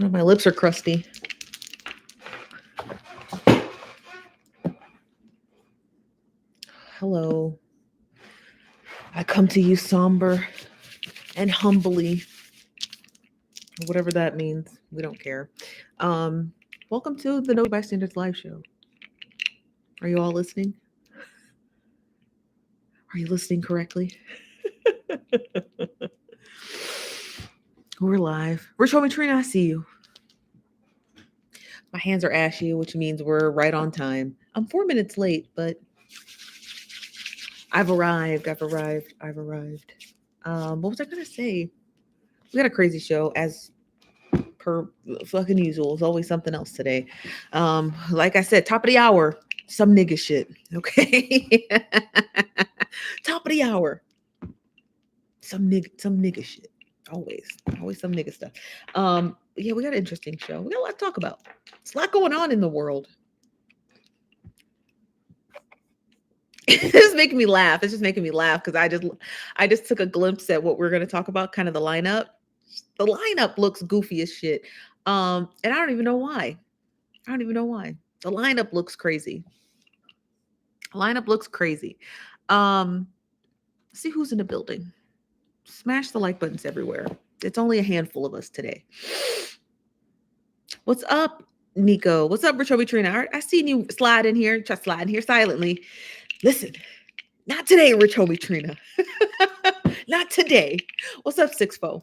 Oh, my lips are crusty. Hello. I come to you somber and humbly, whatever that means. We don't care. Welcome to the Nosy Bystanders live show. Are you all listening? Are you listening correctly? We're live. Rich Homie Trina, I see you. My hands are ashy, which means we're right on time. I'm 4 minutes late, but I've arrived. What was I gonna say? We got a crazy show as per fucking usual. There's always something else today. Like I said, top of the hour, some nigga shit. Okay. Top of the hour. Some nigga shit. Always some nigga stuff. Yeah, we got an interesting show. We got a lot to talk about. There's a lot going on in the world. It's making me laugh. It's just making me laugh because I just took a glimpse at what we're going to talk about, kind of the lineup. The lineup looks goofy as shit. And I don't even know why. The lineup looks crazy. See who's in the building. Smash the like buttons everywhere. It's only a handful of us today. What's up, Nico? What's up, Richobi Trina? I seen you slide in here. Just slide in here silently. Listen, not today, Richobi Trina. Not today. What's up, Sixfo?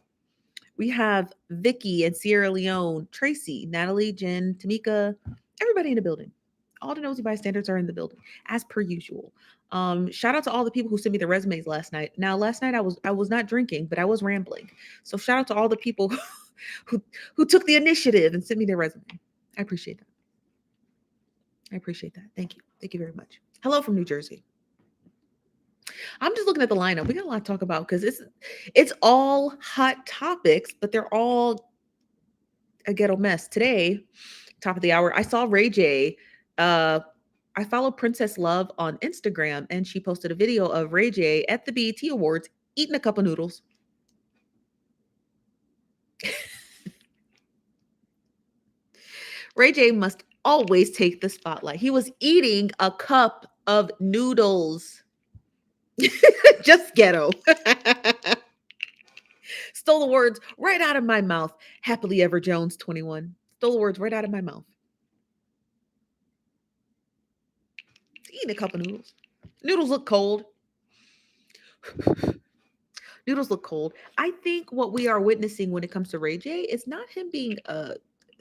We have Vicky and Sierra Leone, Tracy, Natalie, Jen, Tamika, everybody in the building. All the Nosy Bystanders are in the building, as per usual. Shout out to all the people who sent me the resumes last night. Now, last night I was not drinking, but I was rambling. So shout out to all the people who took the initiative and sent me their resume. I appreciate that. Thank you. Thank you very much. Hello from New Jersey. I'm just looking at the lineup. We got a lot to talk about because it's all hot topics, but they're all a ghetto mess. Today, top of the hour, I saw Ray J. I follow Princess Love on Instagram, and she posted a video of Ray J at the BET Awards eating a cup of noodles. Ray J must always take the spotlight. He was eating a cup of noodles. Just ghetto. Stole the words right out of my mouth. Happily Ever Jones 21. Stole the words right out of my mouth. Eating a cup of noodles. Noodles look cold. I think what we are witnessing when it comes to Ray J is not him being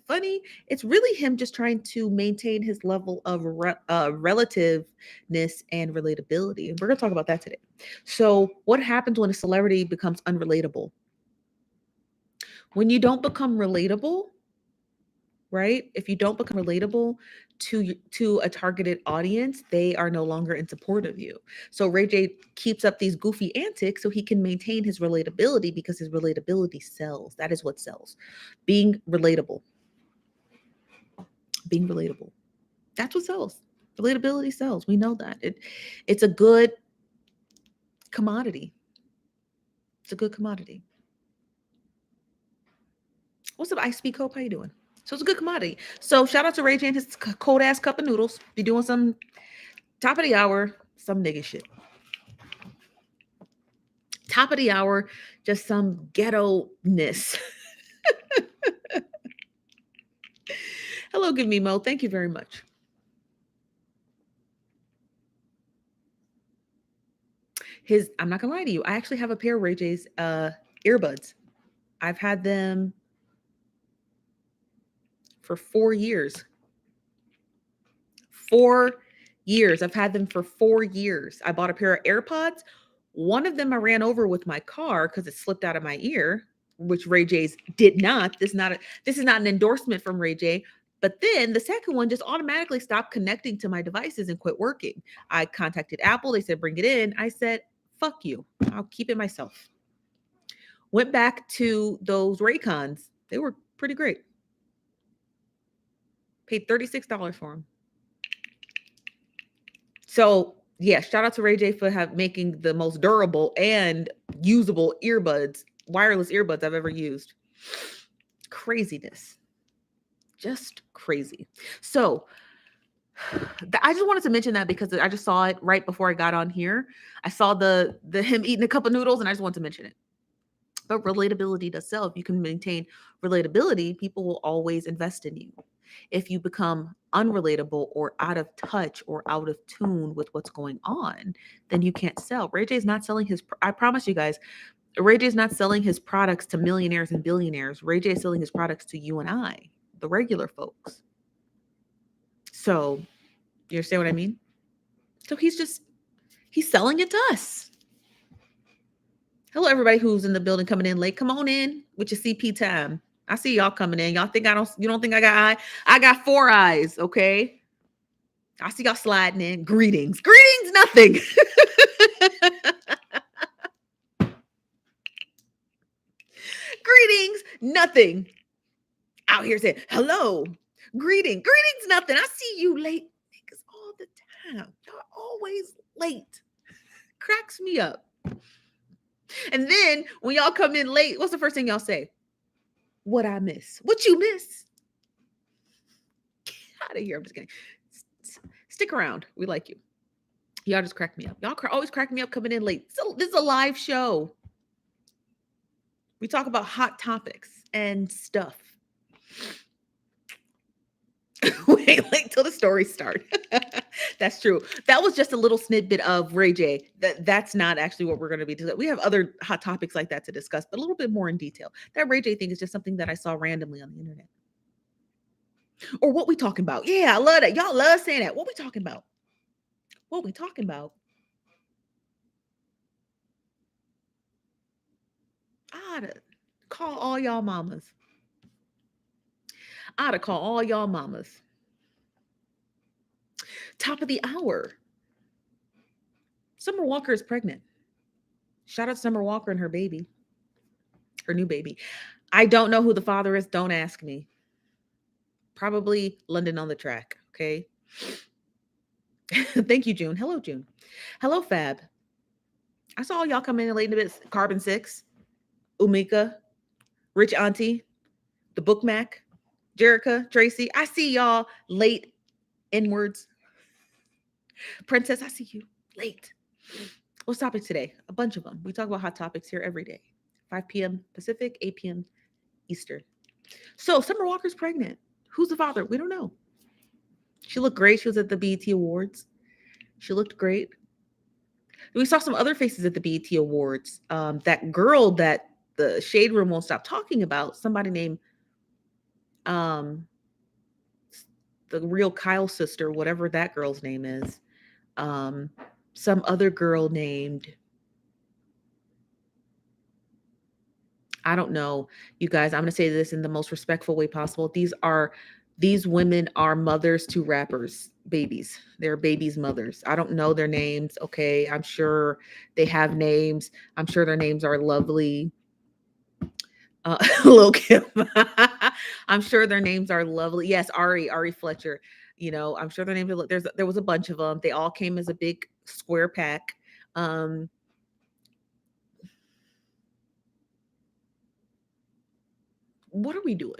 funny. It's really him just trying to maintain his level of relativeness and relatability. And we're going to talk about that today. So what happens when a celebrity becomes unrelatable? When you don't become relatable, right? If you don't become relatable to a targeted audience, they are no longer in support of you. So Ray J keeps up these goofy antics so he can maintain his relatability because his relatability sells. That is what sells. Being relatable. That's what sells. Relatability sells. We know that. It's a good commodity. What's up, Ice Speed Cope? How you doing? So it's a good commodity. So shout out to Ray J and his cold ass cup of noodles. Be doing some top of the hour, some nigga shit. Top of the hour, just some ghetto-ness. Hello, Give Me Mo. Thank you very much. I'm not gonna lie to you. I actually have a pair of Ray J's earbuds. I've had them for 4 years. 4 years. I've had them for 4 years. I bought a pair of AirPods. One of them I ran over with my car because it slipped out of my ear, which Ray J's did not. This is not an endorsement from Ray J. But then the second one just automatically stopped connecting to my devices and quit working. I contacted Apple. They said, bring it in. I said, fuck you. I'll keep it myself. Went back to those Raycons. They were pretty great. Paid $36 for them. So yeah, shout out to Ray J for making the most durable and usable wireless earbuds I've ever used. Craziness. Just crazy. So I just wanted to mention that because I just saw it right before I got on here. I saw the him eating a cup of noodles, and I just wanted to mention it. But relatability does sell. If you can maintain relatability, people will always invest in you. If you become unrelatable or out of touch or out of tune with what's going on, then you can't sell. Ray J is not selling his, I promise you guys, Ray J is not selling his products to millionaires and billionaires. Ray J is selling his products to you and I, the regular folks. So, you understand what I mean? So he's selling it to us. Hello, everybody who's in the building coming in late. Come on in with your CP time. I see y'all coming in. Y'all think you don't think I got eye? I got 4 eyes, okay? I see y'all sliding in. Greetings. Greetings, nothing. Greetings, nothing. Out here saying, hello. Greetings, nothing. I see you late niggas all the time. Y'all always late. Cracks me up. And then when y'all come in late, what's the first thing y'all say? What I miss? What you miss? Get out of here. I'm just kidding. Stick around. We like you. Y'all just crack me up. Y'all always crack me up coming in late. So this is a live show. We talk about hot topics and stuff. Wait till the story starts. That's true. That was just a little snippet of Ray J. That's not actually what we're going to be doing. We have other hot topics like that to discuss, but a little bit more in detail. That Ray J thing is just something that I saw randomly on the internet. Or what we talking about? Yeah, I love that. Y'all love saying that. What we talking about? What we talking about? I ought to call all y'all mamas. I ought to call all y'all mamas. Top of the hour. Summer Walker is pregnant. Shout out to Summer Walker and her baby. Her new baby. I don't know who the father is. Don't ask me. Probably London on the Track. Okay. Thank you, June. Hello, June. Hello, Fab. I saw y'all come in late in a bit. Carbon 6, Umika, Rich Auntie, the Book Mac, Jerica, Tracy. I see y'all late inwards. Princess, I see you late. What's topic today? A bunch of them. We talk about hot topics here every day. 5 p.m. Pacific, 8 p.m. Eastern. So Summer Walker's pregnant. Who's the father? We don't know. She looked great. She was at the BET Awards. She looked great. We saw some other faces at the BET Awards. That girl that the Shade Room won't stop talking about, somebody named the real Kyle sister, whatever that girl's name is. Some other girl named, I don't know, you guys, I'm going to say this in the most respectful way possible. These women are mothers to rappers, babies. They're babies' mothers. I don't know their names. Okay. I'm sure they have names. I'm sure their names are lovely. Lil Kim. I'm sure their names are lovely. Yes, Ari Fletcher. You know, I'm sure their names are. There was a bunch of them. They all came as a big square pack. What are we doing?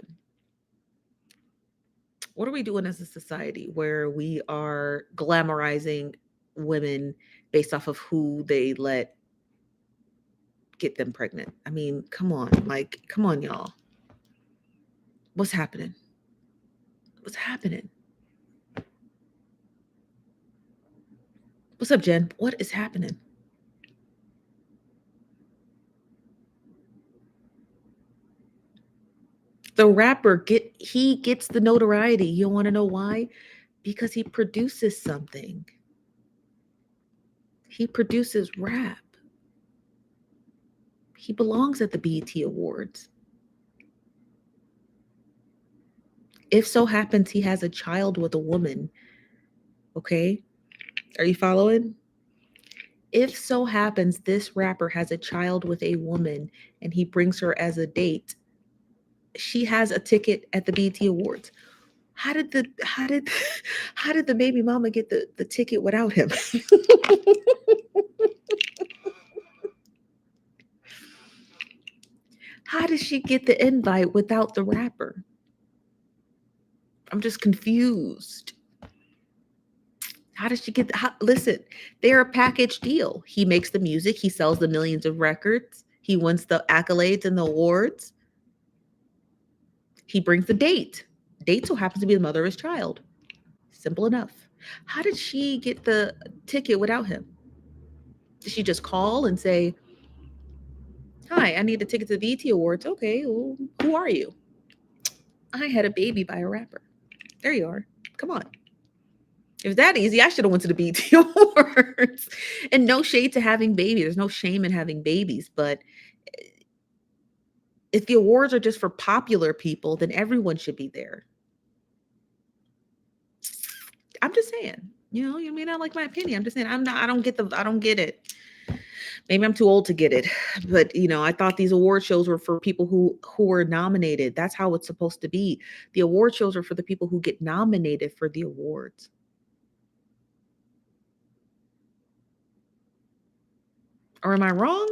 What are we doing as a society where we are glamorizing women based off of who they let get them pregnant? I mean, come on, y'all. What's happening? What's happening? What's up, Jen? What is happening? The rapper gets the notoriety. You want to know why? Because he produces something. He produces rap. He belongs at the BET Awards. If so happens he has a child with a woman, okay? Are you following? If so happens this rapper has a child with a woman and he brings her as a date, she has a ticket at the BET Awards. How did the baby mama get the ticket without him? How did she get the invite without the rapper? I'm just confused. How does she get? Listen, they're a package deal. He makes the music. He sells the millions of records. He wins the accolades and the awards. He brings the date. Date so happens to be the mother of his child. Simple enough. How did she get the ticket without him? Did she just call and say, "Hi, I need a ticket to the BET Awards"? Okay, well, who are you? I had a baby by a rapper. There you are. Come on. If it's that easy, I should have went to the BET Awards. And no shade to having babies. There's no shame in having babies. But if the awards are just for popular people, then everyone should be there. I'm just saying. You may not like my opinion. I'm just saying I don't get it. Maybe I'm too old to get it. But I thought these award shows were for people who were nominated. That's how it's supposed to be. The award shows are for the people who get nominated for the awards. Or am I wrong?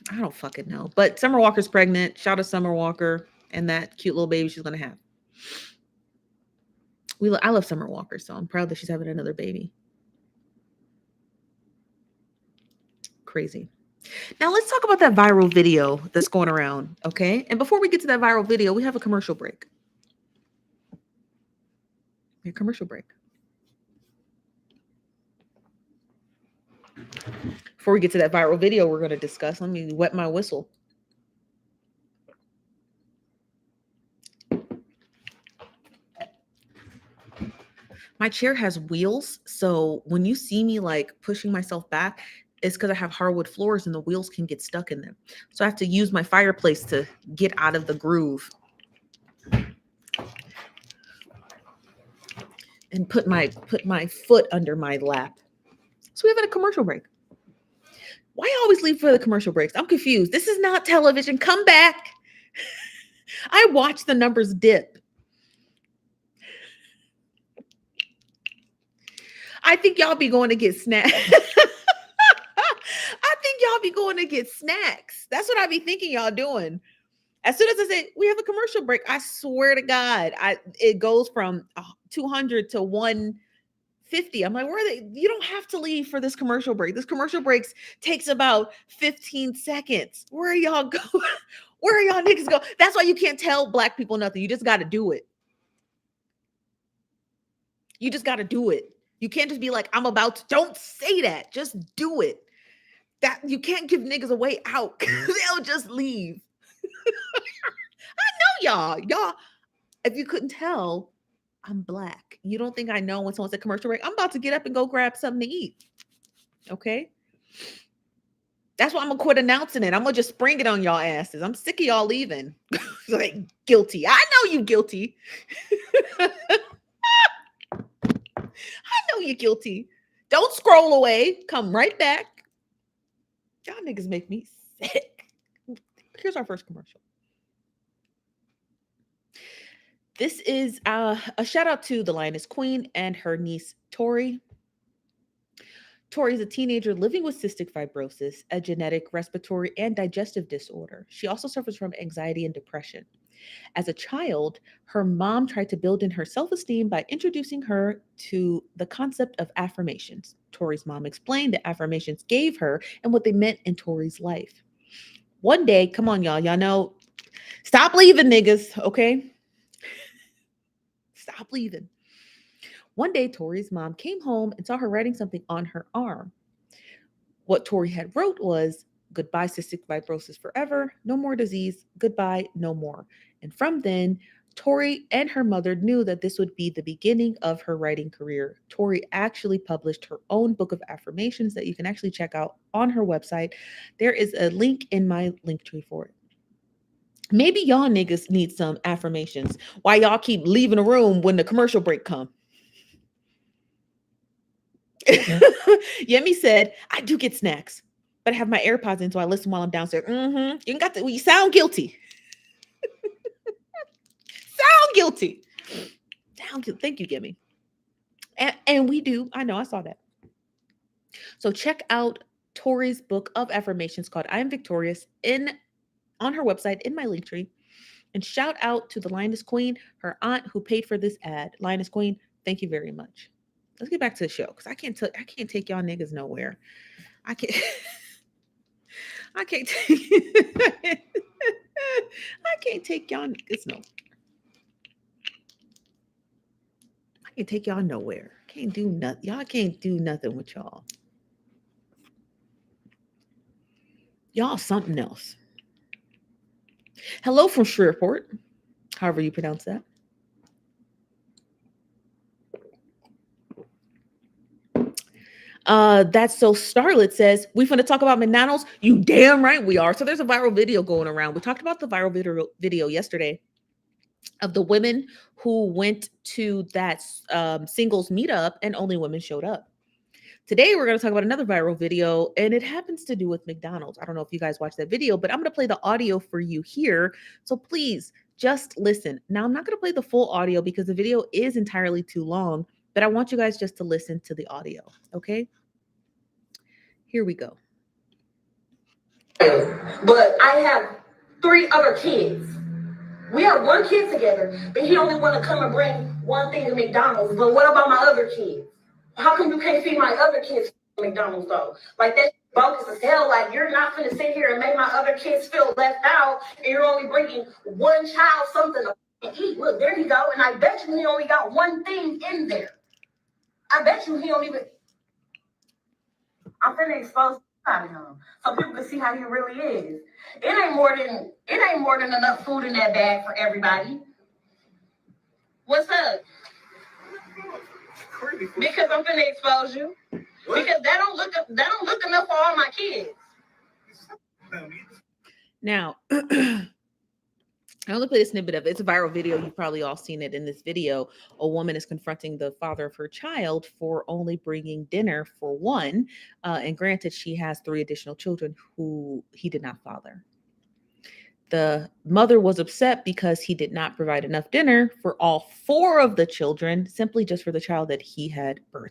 I don't fucking know. But Summer Walker's pregnant. Shout out to Summer Walker and that cute little baby she's gonna have. I love Summer Walker, so I'm proud that she's having another baby. Crazy. Now let's talk about that viral video that's going around, okay? And before we get to that viral video, we have a commercial break. A commercial break. Before we get to that viral video we're going to discuss, let me wet my whistle. My chair has wheels, so when you see me like pushing myself back, it's because I have hardwood floors and the wheels can get stuck in them. So I have to use my fireplace to get out of the groove and put my foot under my lap. So we have a commercial break. Why always leave for the commercial breaks? I'm confused. This is not television. Come back. I watch the numbers dip. I think y'all be going to get snacks. I think y'all be going to get snacks. That's what I be thinking y'all doing. As soon as I say we have a commercial break, I swear to God, it goes from 200 to 150. I'm like, where are they? You don't have to leave for this commercial break. This commercial breaks takes about 15 seconds. Where are y'all going? Where are y'all niggas go? That's why you can't tell black people nothing. You just got to do it. You just got to do it. You can't just be like, I'm about to. Don't say that. Just do it. That you can't give niggas a way out. They'll just leave. I know y'all, if you couldn't tell, I'm black. You don't think I know when someone said commercial break? I'm about to get up and go grab something to eat. Okay? That's why I'm going to quit announcing it. I'm going to just spring it on y'all asses. I'm sick of y'all leaving. Like, guilty. I know you guilty. I know you're guilty. Don't scroll away. Come right back. Y'all niggas make me sick. Here's our first commercial. This is a shout out to the Lioness Queen and her niece, Tori. Tori is a teenager living with cystic fibrosis, a genetic respiratory and digestive disorder. She also suffers from anxiety and depression. As a child, her mom tried to build in her self-esteem by introducing her to the concept of affirmations. Tori's mom explained that affirmations gave her and what they meant in Tori's life. One day, come on, y'all know, stop leaving, niggas, okay? Stop leaving. One day, Tori's mom came home and saw her writing something on her arm. What Tori had wrote was, "Goodbye, cystic fibrosis forever. No more disease. Goodbye, no more." And from then, Tori and her mother knew that this would be the beginning of her writing career. Tori actually published her own book of affirmations that you can actually check out on her website. There is a link in my link tree for it. Maybe y'all niggas need some affirmations. Why y'all keep leaving the room when the commercial break come? Yemi said, I do get snacks, but I have my AirPods in, so I listen while I'm downstairs. You got to, you sound guilty. Sound guilty. Sound guilty. Thank you, Yemi. And we do. I know, I saw that. So check out Tori's book of affirmations called I Am Victorious on her website in my link tree. And shout out to the Lioness Queen, her aunt who paid for this ad. Lioness Queen, thank you very much. Let's get back to the show because I can't take y'all niggas nowhere. I can't I can't take I can't take y'all niggas no. I can't take y'all nowhere. Can't do nothing. Y'all can't do nothing with y'all. Y'all something else. Hello from Shreveport, however you pronounce that. That's so Starlet says, we finna talk about McDonald's. You damn right we are. So there's a viral video going around. We talked about the viral video yesterday of the women who went to that singles meetup and only women showed up. Today, we're going to talk about another viral video, and it happens to do with McDonald's. I don't know if you guys watched that video, but I'm going to play the audio for you here. So please just listen. Now, I'm not going to play the full audio because the video is entirely too long, but I want you guys just to listen to the audio. Okay? Here we go. But I have 3 other kids. We have 1 kid together, but he only want to come and bring 1 thing to McDonald's. But what about my other kids? How come you can't feed my other kids at McDonald's though? Like that's bogus as hell. Like you're not gonna sit here and make my other kids feel left out, and you're only bringing 1 child something to eat. Look, there you go. And I bet you he only got 1 thing in there. I bet you he don't even. I'm finna expose out of him so people can see how he really is. It ain't more than enough food in that bag for everybody. What's up? Because I'm finna expose you. What? Because that don't look enough for all my kids. Now, I only played a snippet of it. It's a viral video. You've probably all seen it in this video. A woman is confronting the father of her child for only bringing dinner for 1. And granted, she has 3 additional children who he did not father. The mother was upset because he did not provide enough dinner for all 4 of the children, simply just for the child that he had birthed.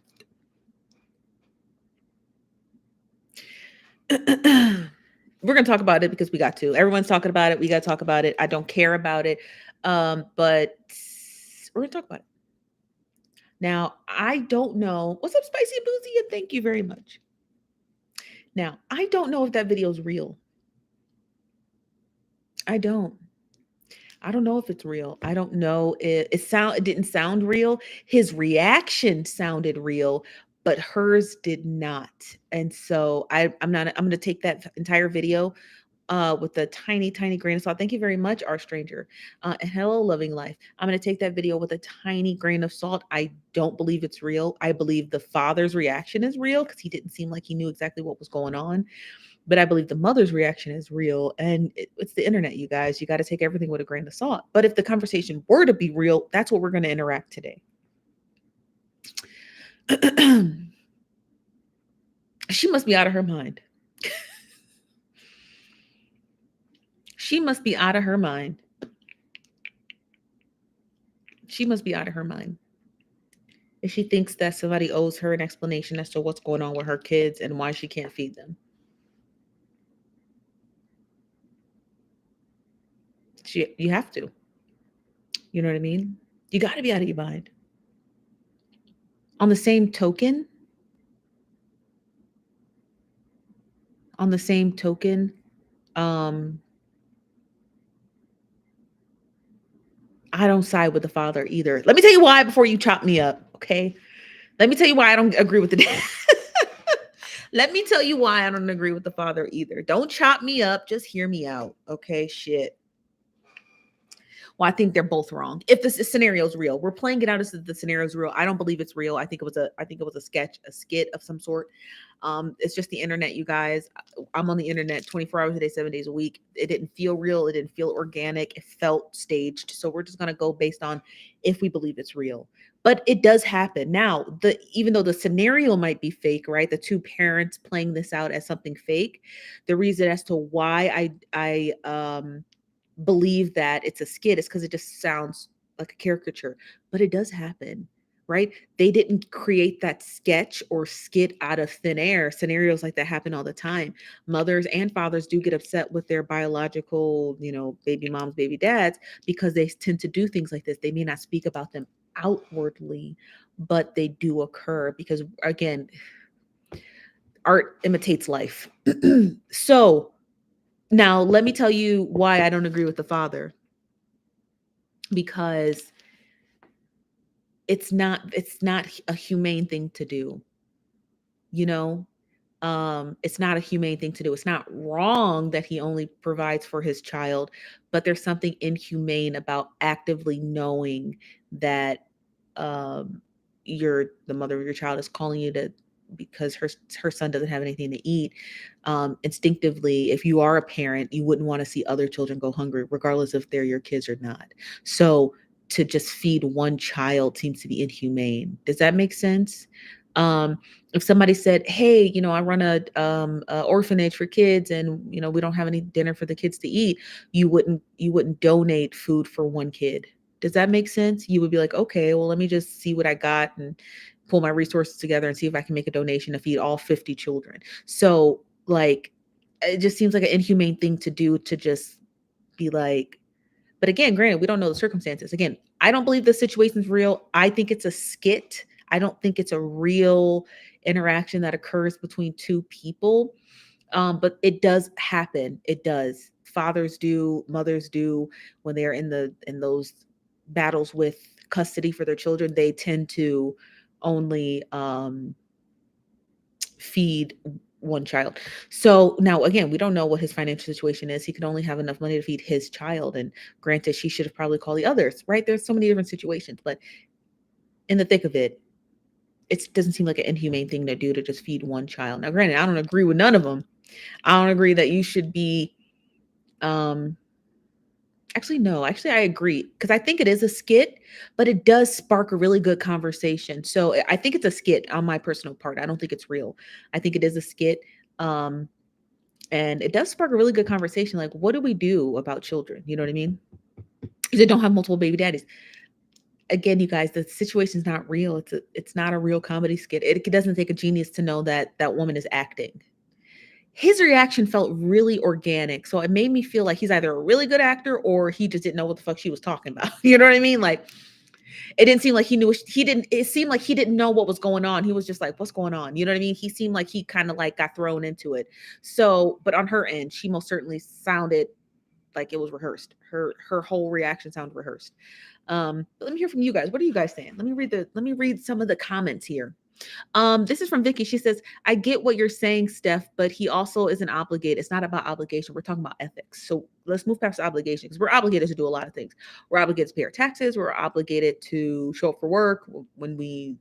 We're going to talk about it because we got to. Everyone's talking about it. We got to talk about it. I don't care about it. But we're going to talk about it. Now, I don't know. What's up, Spicy Boozy? And thank you very much. Now, I don't know if that video is real. I don't know if it's real. I don't know. It didn't sound real. His reaction sounded real, but hers did not. And so I'm going to take that entire video with a tiny grain of salt. Thank you very much, our stranger. And hello, loving life. I'm going to take that video with a tiny grain of salt. I don't believe it's real. I believe the father's reaction is real because he didn't seem like he knew exactly what was going on. But I believe the mother's reaction is real. And it's the internet, you guys. You got to take everything with a grain of salt. But if the conversation were to be real, that's what we're going to interact today. She must be out of her mind. She must be out of her mind. She must be out of her mind. If she thinks that somebody owes her an explanation as to what's going on with her kids and why she can't feed them. You have to. You know what I mean? You got to be out of your mind. On the same token, I don't side with the father either. Let me tell you why before you chop me up, okay? Let me tell you why I don't agree with the dad. Let me tell you why I don't agree with the father either. Don't chop me up. Just hear me out, okay? Shit. Well, I think they're both wrong. If this scenario is real, we're playing it out as if the scenario is real. I don't believe it's real. I think it was a sketch, a skit of some sort. It's just the internet, you guys. I'm on the internet 24 hours a day, 7 days a week. It didn't feel real. It didn't feel organic. It felt staged. So we're just gonna go based on if we believe it's real. But it does happen. Now, even though the scenario might be fake, right? The 2 parents playing this out as something fake. The reason as to why I believe that it's a skit is because it just sounds like a caricature, but it does happen, right? They didn't create that sketch or skit out of thin air. Scenarios like that happen all the time. Mothers and fathers do get upset with their biological, baby moms, baby dads, because they tend to do things like this. They may not speak about them outwardly, but they do occur because, again, art imitates life. So now let me tell you why I don't agree with the father, because it's not a humane thing to do, you know it's not a humane thing to do. It's not wrong that he only provides for his child, but there's something inhumane about actively knowing that the mother of your child is calling you to, because her son doesn't have anything to eat. Instinctively, if you are a parent, you wouldn't want to see other children go hungry, regardless if they're your kids or not. So to just feed one child seems to be inhumane. Does that make sense? um if somebody said, hey, I run a orphanage for kids, and we don't have any dinner for the kids to eat, you wouldn't donate food for one kid. Does that make sense? You would be like, okay, well, let me just see what I got and pull my resources together and see if I can make a donation to feed all 50 children. So, like, it just seems like an inhumane thing to do, to just be like, but again, granted, we don't know the circumstances. Again, I don't believe the situation's real. I think it's a skit. I don't think it's a real interaction that occurs between two people. But it does happen. It does. Fathers do, mothers do, when they're in those battles with custody for their children. They tend to only feed one child. So now, again, we don't know what his financial situation is. He could only have enough money to feed his child. And granted, she should have probably called the others, right? There's so many different situations, but in the thick of it, it doesn't seem like an inhumane thing to do, to just feed one child. Now, granted, I don't agree with none of them. I don't agree that you should be, um, actually, no, actually, I agree, because I think it is a skit, but it does spark a really good conversation. So I think it's a skit on my personal part. I don't think it's real. I think it is a skit. Um, and it does spark a really good conversation. Like, what do we do about children? You know what I mean? Because they don't have multiple baby daddies. Again, you guys, the situation's not real. It's not a real comedy skit. It doesn't take a genius to know that that woman is acting. His reaction felt really organic. So it made me feel like he's either a really good actor or he just didn't know what the fuck she was talking about. You know what I mean? Like, it didn't seem like he knew, it seemed like he didn't know what was going on. He was just like, what's going on? You know what I mean? He seemed like he kind of like got thrown into it. So, but on her end, she most certainly sounded like it was rehearsed. Her whole reaction sounded rehearsed. But let me hear from you guys. What are you guys saying? Let me read some of the comments here. This is from Vicky. She says, I get what you're saying, Steph, but he also isn't obligated. It's not about obligation. We're talking about ethics. So let's move past obligation, because we're obligated to do a lot of things. We're obligated to pay our taxes. We're obligated to show up for work when we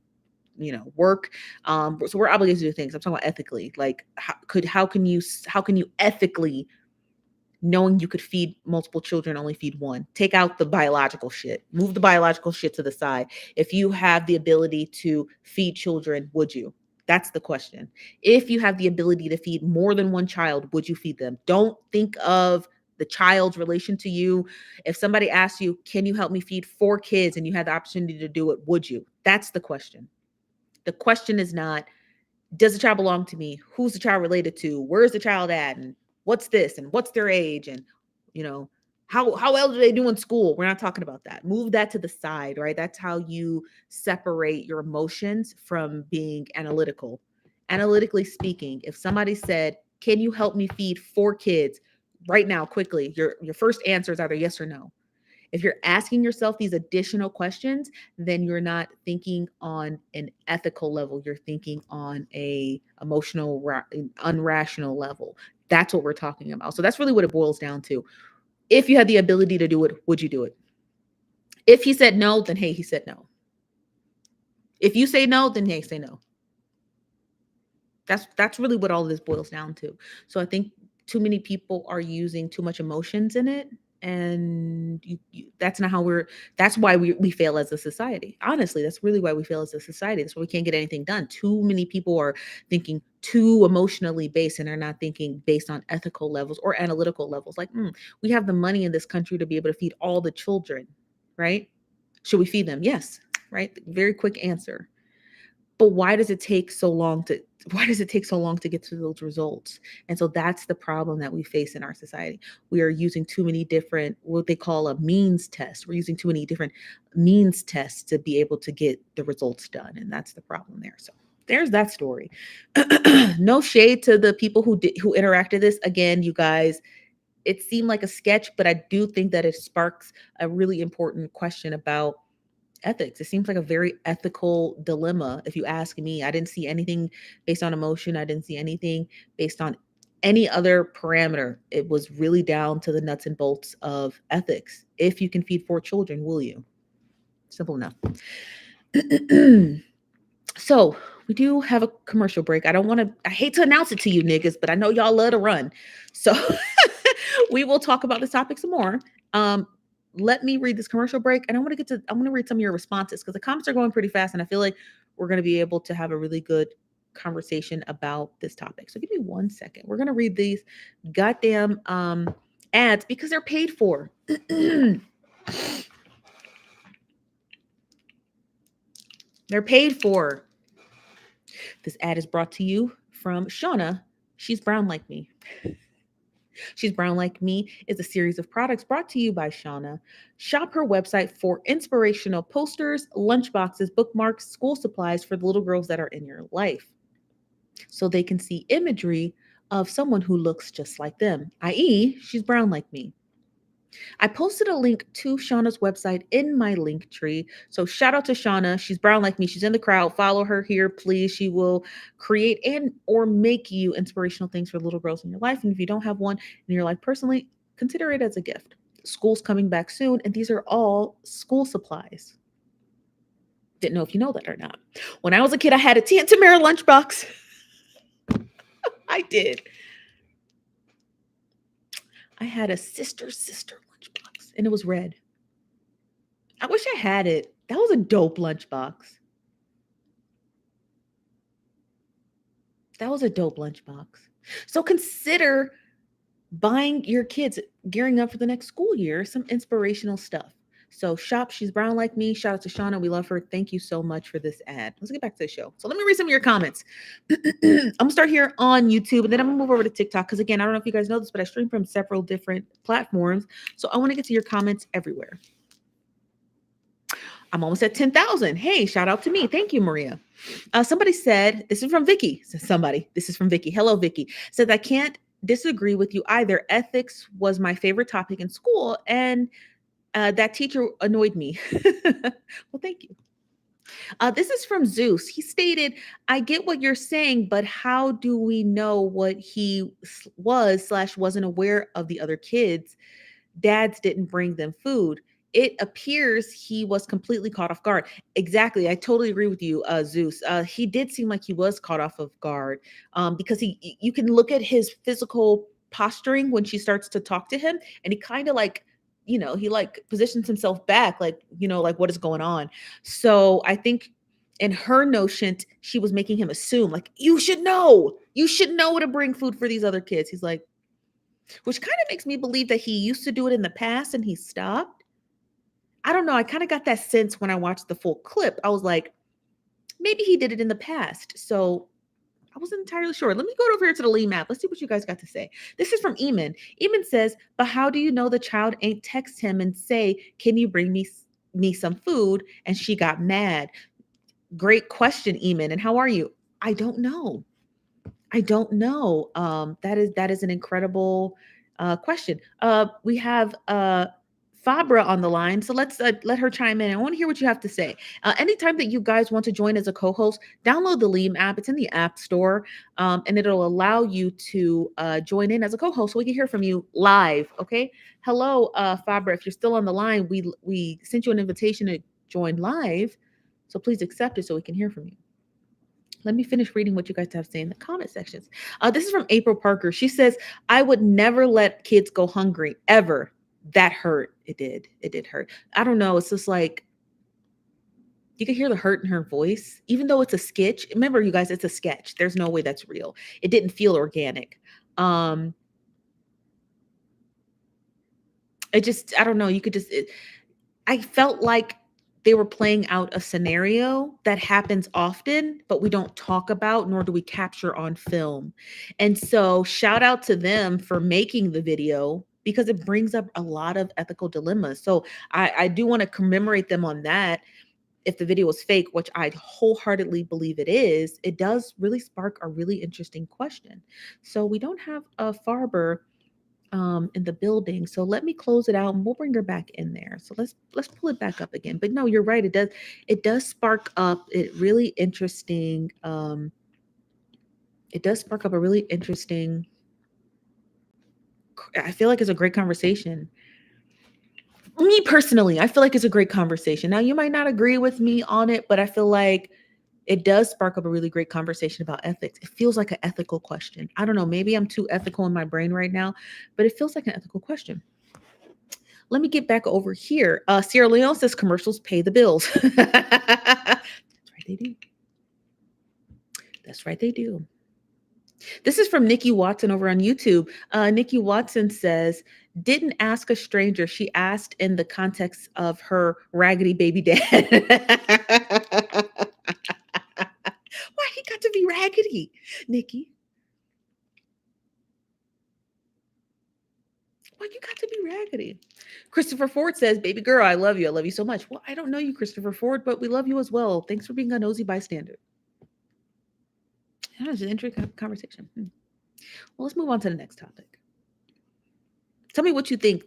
work. So we're obligated to do things. I'm talking about ethically. Like, how can you ethically, knowing you could feed multiple children, only feed one? Take out the biological shit. Move the biological shit to the side. If you have the ability to feed children, would you? That's the question. If you have the ability to feed more than one child, would you feed them? Don't think of the child's relation to you. If somebody asks you, can you help me feed 4 kids, and you had the opportunity to do it, would you? That's the question. The question is not, does the child belong to me? Who's the child related to? Where's the child at? And what's this? And what's their age? And you know, how well do they do in school? We're not talking about that. Move that to the side, right? That's how you separate your emotions from being analytical. Analytically speaking, if somebody said, "Can you help me feed 4 kids right now, quickly?" Your first answer is either yes or no. If you're asking yourself these additional questions, then you're not thinking on an ethical level. You're thinking on a emotional, unrational level. That's what we're talking about. So that's really what it boils down to. If you had the ability to do it, would you do it? If he said no, then hey, he said no. If you say no, then hey, say no. That's really what all of this boils down to. So I think too many people are using too much emotions in it, and that's not how that's why we fail as a society. Honestly, that's really why we fail as a society. That's why we can't get anything done. Too many people are thinking too emotionally based, and they're not thinking based on ethical levels or analytical levels. Like, we have the money in this country to be able to feed all the children, right? Should we feed them? Yes. right? Very quick answer. But why does it take so long to get to those results? And so that's the problem that we face in our society. We are using too many different, what they call a means test. We're using too many different means tests to be able to get the results done, and that's the problem there. So there's that story. No shade to the people who interacted this. Again, you guys, it seemed like a sketch, but I do think that it sparks a really important question about ethics. It seems like a very ethical dilemma, if you ask me. I didn't see anything based on emotion. I didn't see anything based on any other parameter. It was really down to the nuts and bolts of ethics. If you can feed 4 children, will you? Simple enough. So we do have a commercial break. I hate to announce it to you niggas, but I know y'all love to run. So we will talk about this topic some more. Let me read this commercial break, and I want to read some of your responses because the comments are going pretty fast, and I feel like we're going to be able to have a really good conversation about this topic. So give me 1 second. We're going to read these goddamn ads because they're paid for. They're paid for. This ad is brought to you from Shauna. She's brown like me. She's Brown Like Me is a series of products brought to you by Shauna. Shop her website for inspirational posters, lunchboxes, bookmarks, school supplies for the little girls that are in your life, so they can see imagery of someone who looks just like them, i.e., she's brown like me. I posted a link to Shauna's website in my link tree. So shout out to Shauna. She's brown like me. She's in the crowd. Follow her here, please. She will create and or make you inspirational things for little girls in your life. And if you don't have one in your life personally, consider it as a gift. School's coming back soon, and these are all school supplies. Didn't know if you know that or not. When I was a kid, I had a Tia Tamara lunchbox. I did. I had a sister lunchbox, and it was red. I wish I had it. That was a dope lunchbox. That was a dope lunchbox. So consider buying your kids, gearing up for the next school year, some inspirational stuff. So shop, she's brown like me. Shout out to Shauna. We love her. Thank you so much for this ad. Let's get back to the show. So let me read some of your comments. I'm gonna start here on YouTube, and then I'm gonna move over to TikTok. Because again, I don't know if you guys know this, but I stream from several different platforms. So I want to get to your comments everywhere. I'm almost at 10,000. Hey, shout out to me. Thank you, Maria. Somebody said, this is from Vicky. This is from Vicky. Hello, Vicky. Said, I can't disagree with you either. Ethics was my favorite topic in school, and that teacher annoyed me. Well, thank you. This is from Zeus. He stated, I get what you're saying, but how do we know what he was/wasn't aware of the other kids? Dads didn't bring them food. It appears he was completely caught off guard. Exactly. I totally agree with you, Zeus. He did seem like he was caught off of guard because you can look at his physical posturing when she starts to talk to him, and he kind of like, he like positions himself back, like, like what is going on. So I think in her notion, she was making him assume like, you should know to bring food for these other kids. He's like, which kind of makes me believe that he used to do it in the past and he stopped. I don't know. I kind of got that sense when I watched the full clip. I was like, maybe he did it in the past. So I wasn't entirely sure. Let me go over here to the Lee map. Let's see what you guys got to say. This is from Eamon. Eamon says, but how do you know the child ain't text him and say, can you bring me some food? And she got mad. Great question, Eamon. And how are you? I don't know. That is an incredible question. We have Fabra on the line, so let's let her chime in. I want to hear what you have to say. Anytime that you guys want to join as a co-host, download the Leam app. It's in the App Store, and it'll allow you to join in as a co-host so we can hear from you live. Okay. Hello, Fabra. If you're still on the line, we sent you an invitation to join live, so please accept it so we can hear from you. Let me finish reading what you guys have to say in the comment sections. This is from April Parker. She says, I would never let kids go hungry, ever. That hurt. It did. It did hurt. I don't know. It's just like, you can hear the hurt in her voice, even though it's a sketch. Remember, you guys, it's a sketch. There's no way that's real. It didn't feel organic. It just, I don't know. I felt like they were playing out a scenario that happens often, but we don't talk about, nor do we capture on film. And so shout out to them for making the video because it brings up a lot of ethical dilemmas. So I do want to commemorate them on that. If the video is fake, which I wholeheartedly believe it is, it does really spark a really interesting question. So we don't have a Farber in the building. So let me close it out and we'll bring her back in there. So let's pull it back up again. But no, you're right. It does spark up it really interesting. It does spark up a really interesting. I feel like it's a great conversation. Me personally, I feel like it's a great conversation. Now you might not agree with me on it, but I feel like it does spark up a really great conversation about ethics. It feels like an ethical question. I don't know, maybe I'm too ethical in my brain right now, but it feels like an ethical question. Let me get back over here. Sierra Leone says commercials pay the bills. That's right, they do. That's right, they do. This is from Nikki Watson over on YouTube. Nikki Watson says, didn't ask a stranger. She asked in the context of her raggedy baby dad. Why he got to be raggedy, Nikki? Why you got to be raggedy? Christopher Ford says, baby girl, I love you. I love you so much. Well, I don't know you, Christopher Ford, but we love you as well. Thanks for being a nosy bystander. That was an interesting conversation. Well, let's move on to the next topic. Tell me what you think.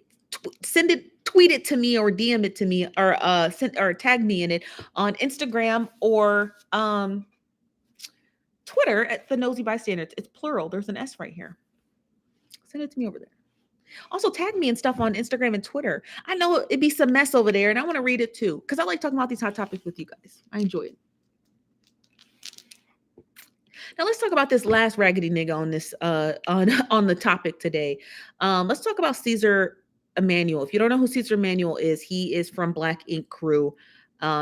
Tweet it to me or DM it to me or send or tag me in it on Instagram or Twitter at the Nosy Bystanders. It's plural. There's an S right here. Send it to me over there. Also tag me and stuff on Instagram and Twitter. I know it'd be some mess over there and I want to read it too because I like talking about these hot topics with you guys. I enjoy it. Now let's talk about this last raggedy nigga on this on the topic today. Let's talk about Caesar Emanuel. If you don't know who Caesar Emanuel is, he is from Black Ink Crew.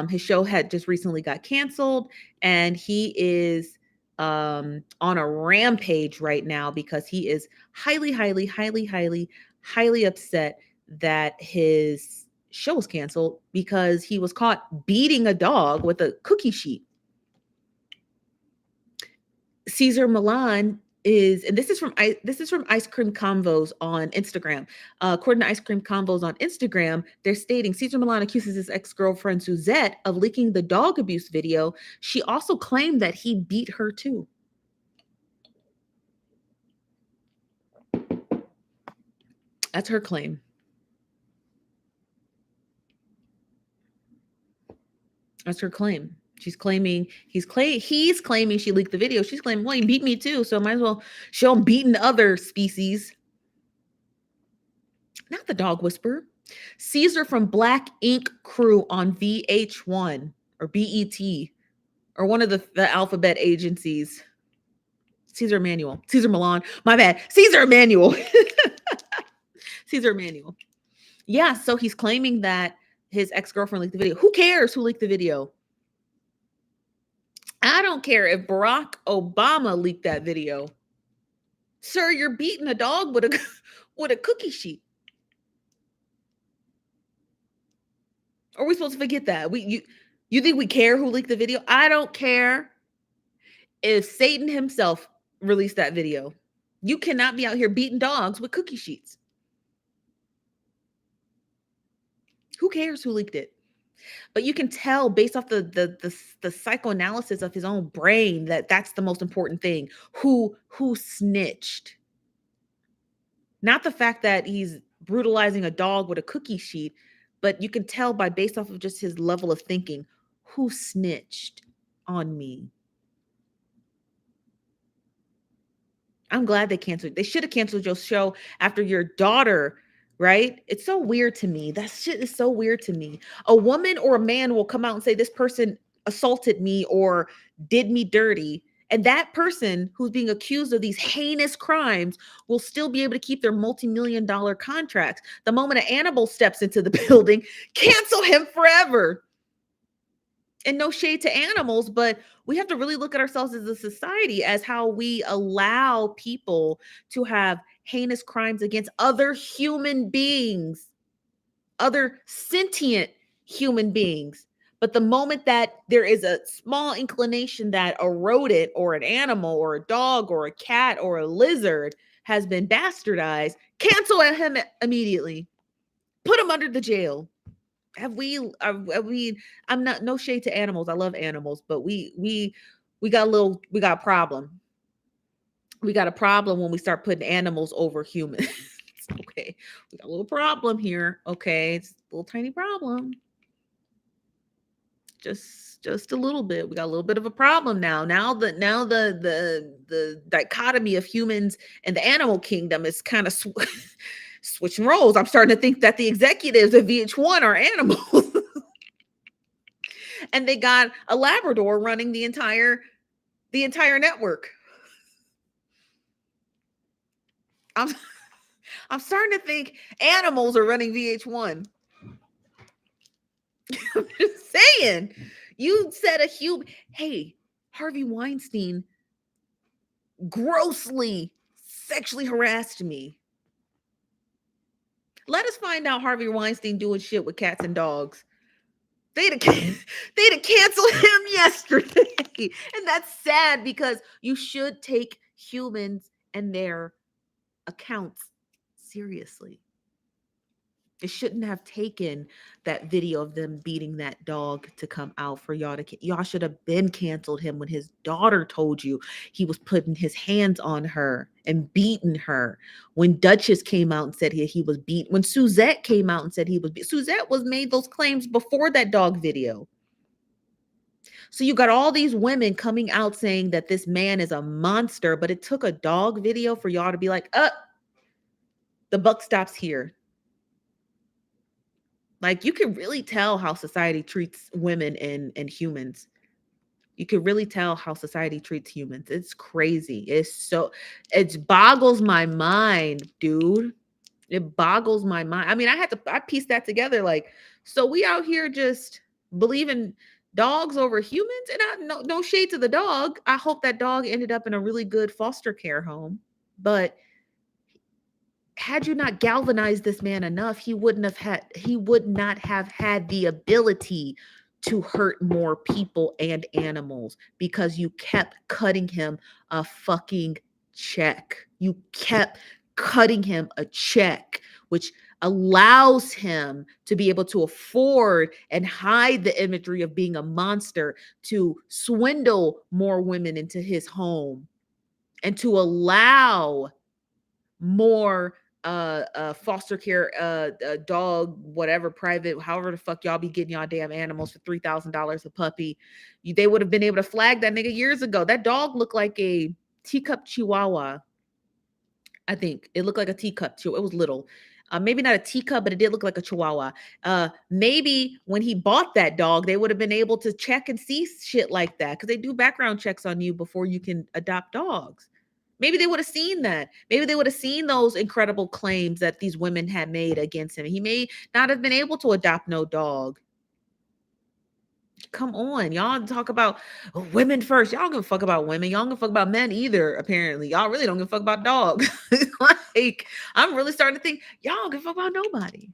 His show had just recently got canceled, and he is on a rampage right now because he is highly upset that his show was canceled because he was caught beating a dog with a cookie sheet. Caesar Milan is, and this is from Ice Cream Convos on Instagram. According to Ice Cream Convos on Instagram, they're stating Caesar Milan accuses his ex-girlfriend Suzette of leaking the dog abuse video. She also claimed that he beat her too. That's her claim. That's her claim. She's claiming he's claiming she leaked the video. She's claiming, well, he beat me too, so might as well show him beating other species. Not the dog whisperer. Caesar from Black Ink Crew on VH1 or BET or one of the alphabet agencies. Caesar Milan. My bad. Caesar Emanuel. Caesar Emanuel. Yeah, so he's claiming that his ex-girlfriend leaked the video. Who cares who leaked the video? I don't care if Barack Obama leaked that video. Sir, you're beating a dog with a cookie sheet. Are we supposed to forget that? You think we care who leaked the video? I don't care if Satan himself released that video. You cannot be out here beating dogs with cookie sheets. Who cares who leaked it? But you can tell based off the psychoanalysis of his own brain that that's the most important thing. Who snitched? Not the fact that he's brutalizing a dog with a cookie sheet, but you can tell by based off of just his level of thinking, who snitched on me? I'm glad they canceled. They should have canceled your show after your daughter, right? It's so weird to me. That shit is so weird to me. A woman or a man will come out and say, this person assaulted me or did me dirty. And that person who's being accused of these heinous crimes will still be able to keep their multi-million-dollar contracts. The moment an animal steps into the building, cancel him forever. And no shade to animals, but we have to really look at ourselves as a society as how we allow people to have heinous crimes against other human beings, other sentient human beings. But the moment that there is a small inclination that a rodent or an animal or a dog or a cat or a lizard has been bastardized, cancel him immediately. Put him under the jail. I'm not, no shade to animals. I love animals, but we got a problem. We got a problem when we start putting animals over humans. Okay. We got a little problem here. Okay. It's a little tiny problem. Just a little bit. We got a little bit of a problem now. Now the dichotomy of humans and the animal kingdom is kind of switching roles. I'm starting to think that the executives of VH1 are animals. And they got a Labrador running the entire network. I'm starting to think animals are running VH1. I'm just saying. You said a human. Hey, Harvey Weinstein grossly sexually harassed me. Let us find out Harvey Weinstein doing shit with cats and dogs. They'd have canceled him yesterday. And that's sad because you should take humans and their accounts seriously. It shouldn't have taken that video of them beating that dog to come out for y'all to. Y'all should have been canceled him when his daughter told you he was putting his hands on her and beating her. When Duchess came out and said he was beat. When Suzette came out and said he was beat. Suzette was made those claims before that dog video. So you got all these women coming out saying that this man is a monster, but it took a dog video for y'all to be like, the buck stops here. Like, you can really tell how society treats women and humans. You can really tell how society treats humans. It's crazy. It boggles my mind, dude. It boggles my mind. I mean, I pieced that together. Like, so we out here just believing dogs over humans, and no shade to the dog. I hope that dog ended up in a really good foster care home. But had you not galvanized this man enough, he would not have had the ability to hurt more people and animals, because you kept cutting him a fucking check. You kept cutting him a check, which allows him to be able to afford and hide the imagery of being a monster, to swindle more women into his home, and to allow more foster care dog, whatever, private, however the fuck y'all be getting y'all damn animals for $3,000 a puppy. They would have been able to flag that nigga years ago. That dog looked like a teacup chihuahua. I think it looked like a teacup. It was little. Maybe not a teacup, but it did look like a chihuahua. Maybe when he bought that dog, they would have been able to check and see shit like that, because they do background checks on you before you can adopt dogs. Maybe they would have seen that. Maybe they would have seen those incredible claims that these women had made against him. He may not have been able to adopt no dog. Come on, y'all talk about women first. Y'all don't give a fuck about women. Y'all don't give a fuck about men either, apparently. Y'all really don't give a fuck about dogs. Like, I'm really starting to think y'all don't give a fuck about nobody.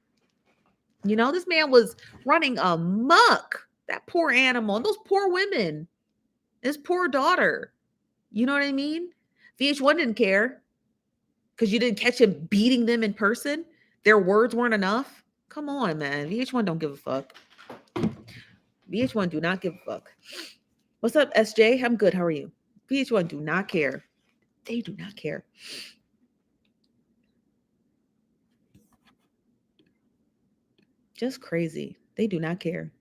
You know, this man was running amok. That poor animal, and those poor women, his poor daughter. You know what I mean? VH1 didn't care because you didn't catch him beating them in person. Their words weren't enough. Come on, man. VH1 don't give a fuck. VH1 do not give a fuck. What's up, SJ? I'm good. How are you? VH1 do not care. They do not care. Just crazy. They do not care.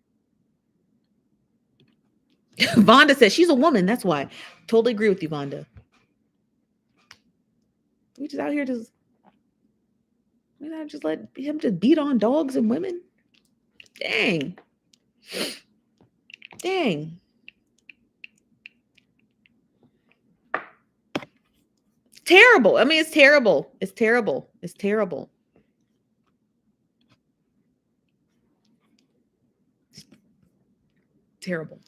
Vonda says she's a woman. That's why. Totally agree with you, Vonda. We just out here just let him just beat on dogs and women. Dang. Terrible. I mean, it's terrible. It's terrible. It's terrible. Terrible.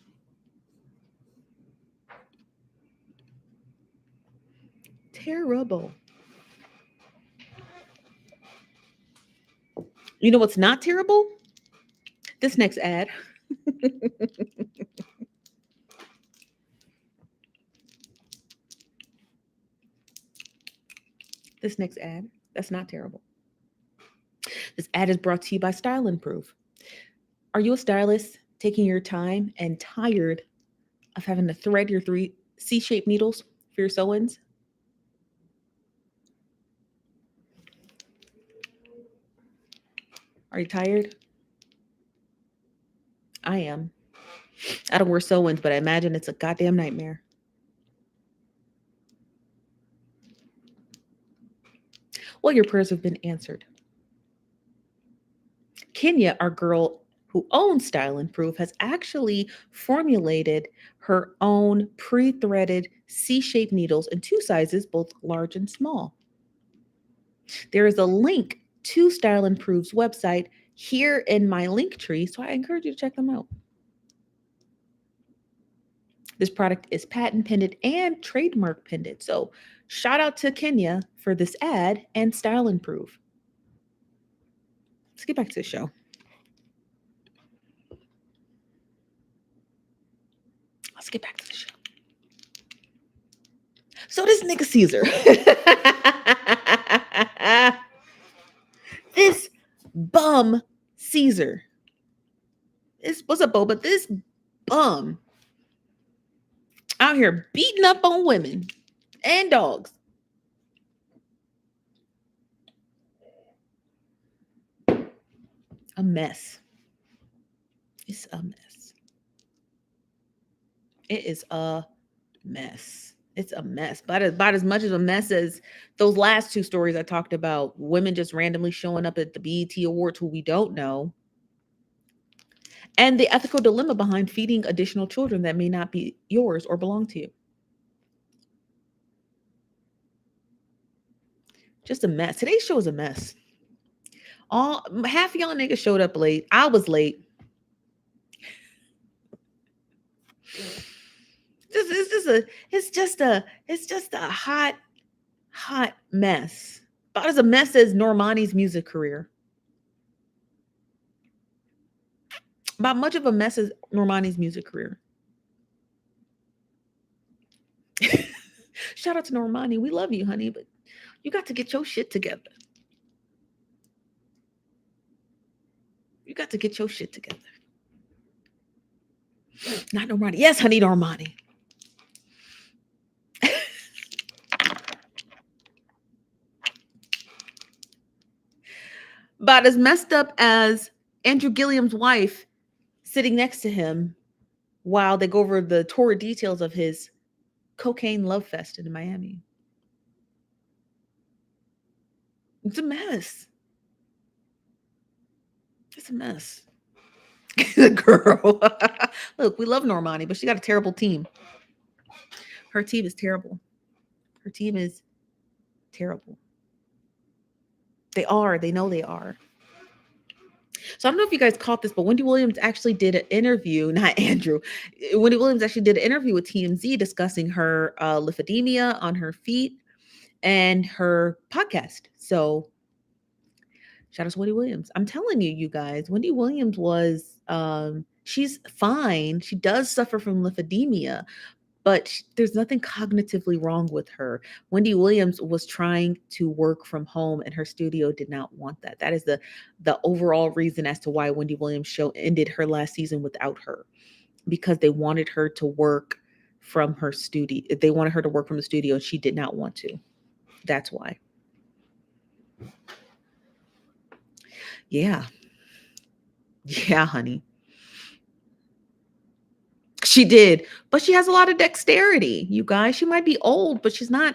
Terrible. You know what's not terrible? This next ad. This next ad, that's not terrible. This ad is brought to you by Style Improve. Are you a stylist taking your time and tired of having to thread your 3 C-shaped needles for your sew-ins? Are you tired? I am. I don't wear sew-ins, but I imagine it's a goddamn nightmare. Well, your prayers have been answered. Kenya, our girl who owns Style Improve, has actually formulated her own pre-threaded C-shaped needles in 2 sizes, both large and small. There is a link to Style Improve's website here in my link tree, so I encourage you to check them out. This product is patent pending and trademark pending. So shout out to Kenya for this ad and Style Improve. Let's get back to the show. So this nigga Caesar. This bum Caesar. What's up, Boba? This bum out here beating up on women and dogs. A mess. It's a mess. It is a mess. It's a mess. About as much of a mess as those last 2 stories I talked about. Women just randomly showing up at the BET Awards who we don't know. And the ethical dilemma behind feeding additional children that may not be yours or belong to you. Just a mess. Today's show is a mess. Half of y'all niggas showed up late. I was late. It's just a hot mess. About as a mess as Normani's music career. About much of a mess as Normani's music career. Shout out to Normani. We love you, honey, but you got to get your shit together. You got to get your shit together. Not Normani. Yes, honey, Normani. About as messed up as Andrew Gilliam's wife sitting next to him while they go over the torrid details of his cocaine love fest in Miami. It's a mess. It's a mess. Girl. Look, we love Normani, but she got a terrible team. Her team is terrible. Her team is terrible. They are. They know they are. So I don't know if you guys caught this, but Wendy Williams actually did an interview, not Andrew. Wendy Williams actually did an interview with TMZ discussing her lymphedema on her feet and her podcast. So shout out to Wendy Williams. I'm telling you, you guys, Wendy Williams was, she's fine. She does suffer from lymphedema, but there's nothing cognitively wrong with her. Wendy Williams was trying to work from home and her studio did not want that. That is the overall reason as to why Wendy Williams' show ended her last season without her, because they wanted her to work from her studio. They wanted her to work from the studio and she did not want to. That's why. Yeah. Yeah, honey. She did, but she has a lot of dexterity, you guys. She might be old, but she's not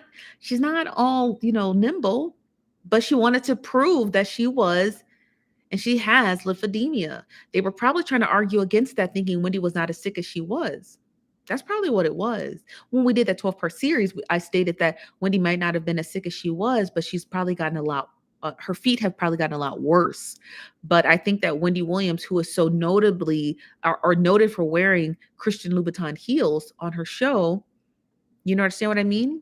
all, nimble, but she wanted to prove that she was, and she has lymphedema. They were probably trying to argue against that, thinking Wendy was not as sick as she was. That's probably what it was. When we did that 12-part series, I stated that Wendy might not have been as sick as she was, but she's probably gotten a lot, her feet have probably gotten a lot worse. But I think that Wendy Williams, who is so notably or noted for wearing Christian Louboutin heels on her show, you understand what I mean?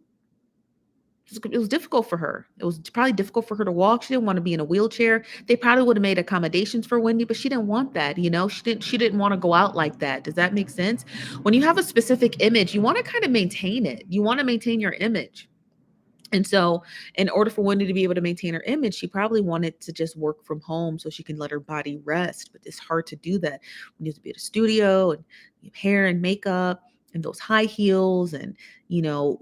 It was difficult for her. It was probably difficult for her to walk. She didn't want to be in a wheelchair. They probably would have made accommodations for Wendy, but she didn't want that. She didn't want to go out like that. Does that make sense? When you have a specific image, you want to kind of maintain it. You want to maintain your image. And so, in order for Wendy to be able to maintain her image, she probably wanted to just work from home so she can let her body rest. But it's hard to do that. We need to be at a studio and you have hair and makeup and those high heels and,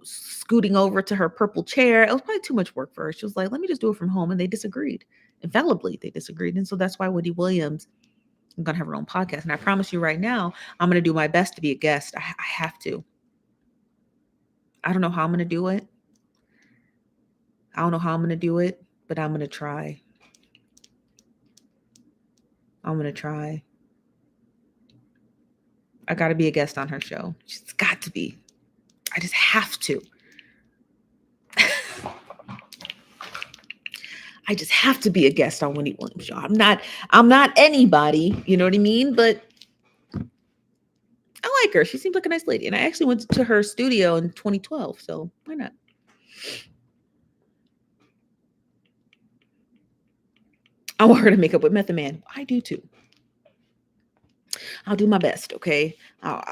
scooting over to her purple chair. It was probably too much work for her. She was like, let me just do it from home. And they disagreed. Infallibly, they disagreed. And so that's why Wendy Williams is going to have her own podcast. And I promise you right now, I'm going to do my best to be a guest. I have to. I don't know how I'm going to do it. I don't know how I'm going to do it, but I'm going to try. I'm going to try. I got to be a guest on her show. She's got to be. I just have to. I just have to be a guest on Wendy Williams' show. I'm not anybody, you know what I mean? But I like her. She seems like a nice lady. And I actually went to her studio in 2012. So why not? I want her to make up with Method Man. I do too. I'll do my best. Okay. I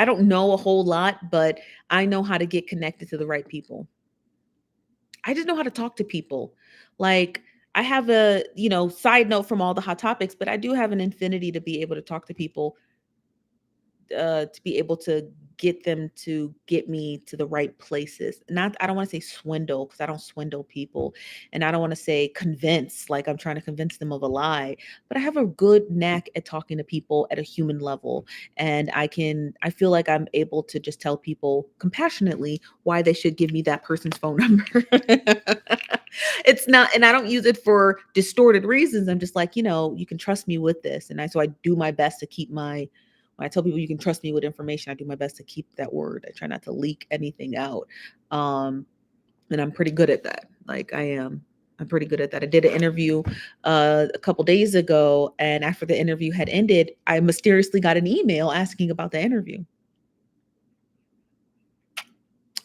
don't know a whole lot, but I know how to get connected to the right people. I just know how to talk to people. Like I have a, side note from all the hot topics, but I do have an infinity to be able to talk to people, to be able to get them to get me to the right places. I don't want to say swindle because I don't swindle people. And I don't want to say convince, like I'm trying to convince them of a lie, but I have a good knack at talking to people at a human level. And I feel like I'm able to just tell people compassionately why they should give me that person's phone number. It's not, and I don't use it for distorted reasons. I'm just like, you can trust me with this. So I do my best to keep when I tell people you can trust me with information, I do my best to keep that word. I try not to leak anything out. And I'm pretty good at that. Like I am. I'm pretty good at that. I did an interview a couple days ago, and after the interview had ended, I mysteriously got an email asking about the interview.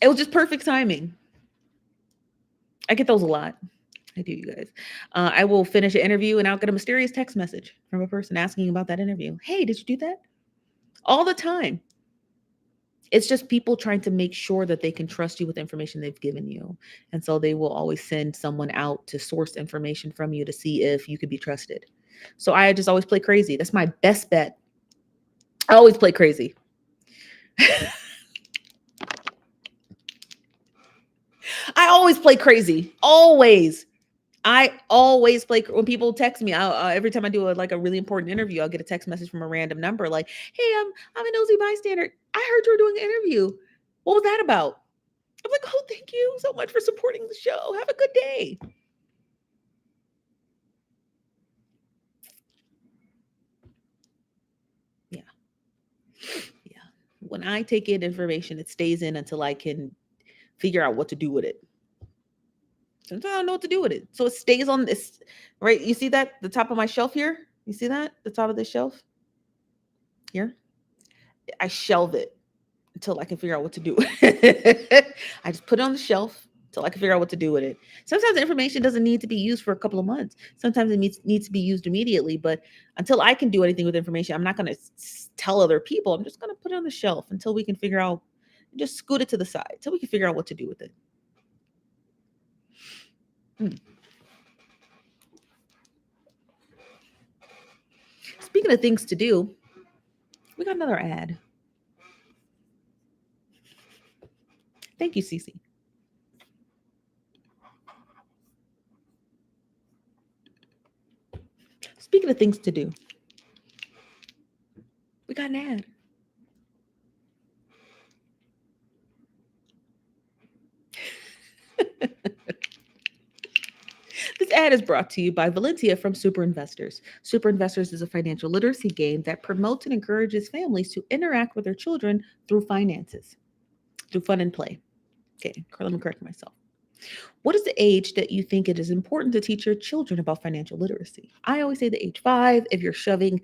It was just perfect timing. I get those a lot. I do, you guys. I will finish an interview and I'll get a mysterious text message from a person asking about that interview. Hey, did you do that? All the time. It's just people trying to make sure that they can trust you with information they've given you. And so they will always send someone out to source information from you to see if you could be trusted. So I just always play crazy. That's my best bet. I always play crazy. I always play crazy. Always. I always play when people text me. Every time I do a really important interview, I'll get a text message from a random number like, "Hey, I'm a nosy bystander. I heard you were doing an interview. What was that about?" I'm like, "Oh, thank you so much for supporting the show. Have a good day." Yeah. Yeah. When I take in information, it stays in until I can figure out what to do with it. Sometimes I don't know what to do with it. So it stays on this, right? You see that? The top of my shelf here? You see that? The top of the shelf? Here? I shelve it until I can figure out what to do. I just put it on the shelf until I can figure out what to do with it. Sometimes the information doesn't need to be used for a couple of months. Sometimes it needs to be used immediately. But until I can do anything with information, I'm not going to tell other people. I'm just going to put it on the shelf until we can figure out, just scoot it to the side until we can figure out what to do with it. Speaking of things to do, we got another ad. Thank you, Cece. Speaking of things to do, we got an ad. This ad is brought to you by Valentia from Super Investors. Super Investors is a financial literacy game that promotes and encourages families to interact with their children through finances, through fun and play. Okay, let me correct myself. What is the age that you think it is important to teach your children about financial literacy? I always say the age 5. If you're shoving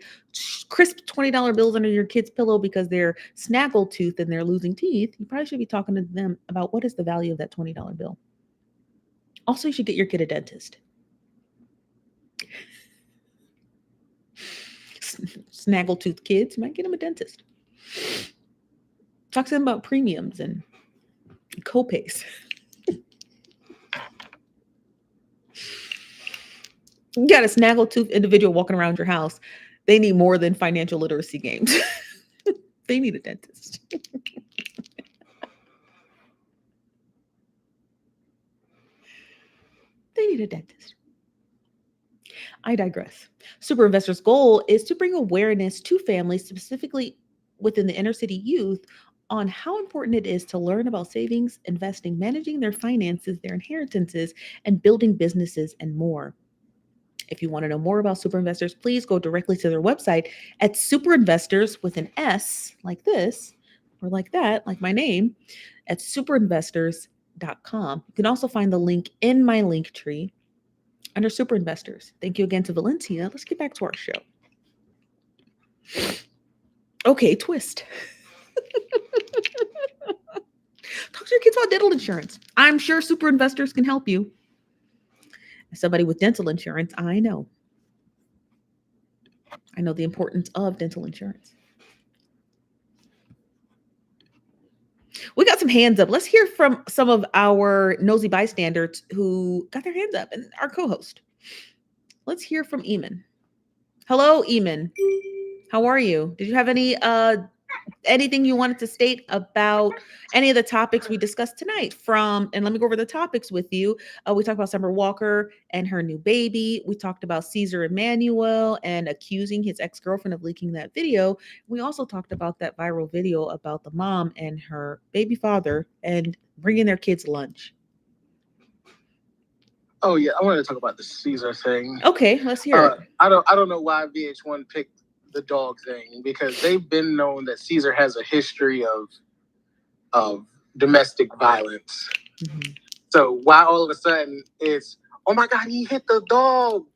crisp $20 bills under your kid's pillow because they're snaggletooth and they're losing teeth, you probably should be talking to them about what is the value of that $20 bill. Also, you should get your kid a dentist. Snaggletooth kids, you might get them a dentist. Talk to them about premiums and copays. You got a snaggletooth individual walking around your house. They need more than financial literacy games. They need a dentist. They need a dentist. I digress. Super Investors' goal is to bring awareness to families, specifically within the inner city youth, on how important it is to learn about savings, investing, managing their finances, their inheritances, and building businesses and more. If you want to know more about Super Investors, please go directly to their website at Super Investors with an S, like this, or like that, like my name, at superinvestors.com. You can also find the link in my link tree under Super Investors. Thank you again to Valencia. Let's get back to our show. Okay, twist. Talk to your kids about dental insurance. I'm sure Super Investors can help you. As somebody with dental insurance, I know the importance of dental insurance. We got some hands up. Let's hear from some of our nosy bystanders who got their hands up, and our co-host. Let's hear from Eamon. Hello, Eamon. How are you? Did you have anything you wanted to state about any of the topics we discussed tonight? And let me go over the topics with you. We talked about Summer Walker and her new baby. We talked about Caesar Emmanuel and accusing his ex-girlfriend of leaking that video. We also talked about that viral video about the mom and her baby father and bringing their kids lunch. Oh yeah, I wanted to talk about the Caesar thing. Okay, let's hear it. I don't know why VH1 picked the dog thing, because they've been known that Caesar has a history of domestic violence. Mm-hmm. So why all of a sudden it's, oh my God, he hit the dog.